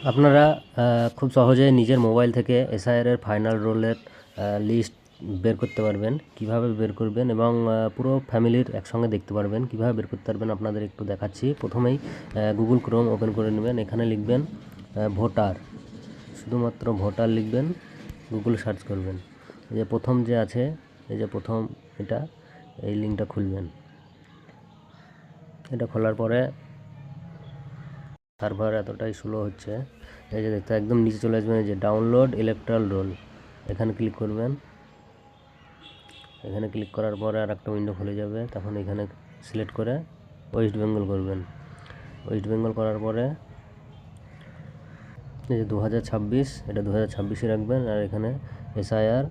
আপনারা খুব সহজেই নিজের মোবাইল থেকে এসআইআর এর ফাইনাল রোলের লিস্ট বের করতে পারবেন। কিভাবে বের করবেন এবং পুরো ফ্যামিলির একসঙ্গে দেখতে পারবেন। কিভাবে বের করতে পারবেন আপনাদের একটু দেখাচ্ছি। প্রথমেই গুগল ক্রোম ওপেন করে নেবেন। এখানে লিখবেন ভোটার, শুধুমাত্র ভোটার লিখবেন, গুগল সার্চ করবেন। এই যে প্রথম যে আছে, এই যে প্রথম এটা, এই লিঙ্কটা খুলবেন। এটা খোলার পরে সার্ভার এতটাই স্লো হচ্ছে, এই যে দেখতে একদম নিচে চলে আসবেন, এই যে ডাউনলোড ইলেকট্রাল রোল, এখানে ক্লিক করবেন। এখানে ক্লিক করার পরে আর একটা উইন্ডো খুলে যাবে, তখন এখানে সিলেক্ট করে ওয়েস্ট বেঙ্গল করবেন। ওয়েস্ট বেঙ্গল করার পরে এই যে 2026, এটা 2026-এ রাখবেন। আর এখানে এসআইআর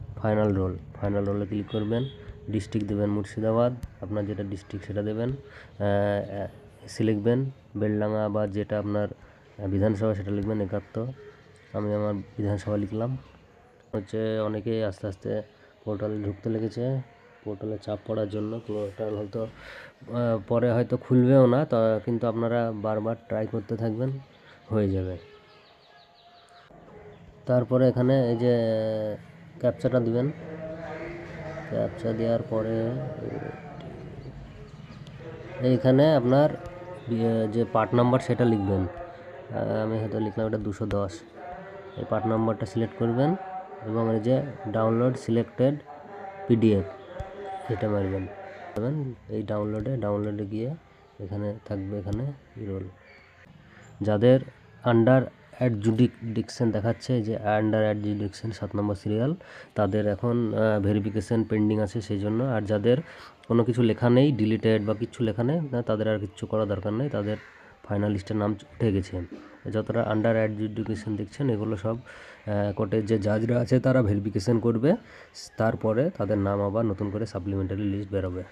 ফাইনাল রোলে ক্লিক করবেন। ডিস্ট্রিক্ট দেবেন মুর্শিদাবাদ, আপনার যেটা ডিস্ট্রিক্ট সেটা দেবেন। এসি লিখবেন, বেলডাঙ্গা বা যেটা আপনার বিধানসভা সেটা লিখবেন 71। আমি আমার বিধানসভা লিখলাম। অনেকেই আস্তে আস্তে পোর্টালে ঢুকতে লেগেছে। পোর্টালে চাপ পড়ার জন্য পোর্টাল হয়তো পরে হয়তো খুলবেও না, তা কিন্তু আপনারা বারবার ট্রাই করতে থাকবেন, হয়ে যাবে। তারপরে এখানে এই যে ক্যাপচাটা দিবেন। ক্যাপচা দেওয়ার পরে এইখানে আপনার যে পার্ট নাম্বার সেটা লিখবেন। আমি হয়তো লিখলাম এটা 210। এই পার্ট নাম্বারটা সিলেক্ট করবেন এবং এই যে ডাউনলোড সিলেক্টেড পিডিএফ এটা মারবেন। এই ডাউনলোডে গিয়ে এখানে থাকবে, এখানে রোল। যাদের আন্ডার অ্যাডজুডিকশন দেখাচ্ছে, যে আন্ডার অ্যাডজুডিকশন 7 নম্বর সিরিয়াল, তাদের এখন ভেরিফিকেশন পেন্ডিং আছে সেই জন্য। আর যাদের কোনো কিছু লেখা নেই, ডিলিটেড বা কিছু লেখা নেই, তাদের আর কিচ্ছু করা দরকার নেই, তাদের ফাইনাল লিস্টের নাম উঠে গেছে। যতটা আন্ডার অ্যাডজুডিকেশন দেখছেন, এগুলো সব কোর্টের যে জাজরা আছে তারা ভেরিফিকেশন করবে, তারপরে তাদের নাম আবার নতুন করে সাপ্লিমেন্টারি লিস্ট বেরোবে।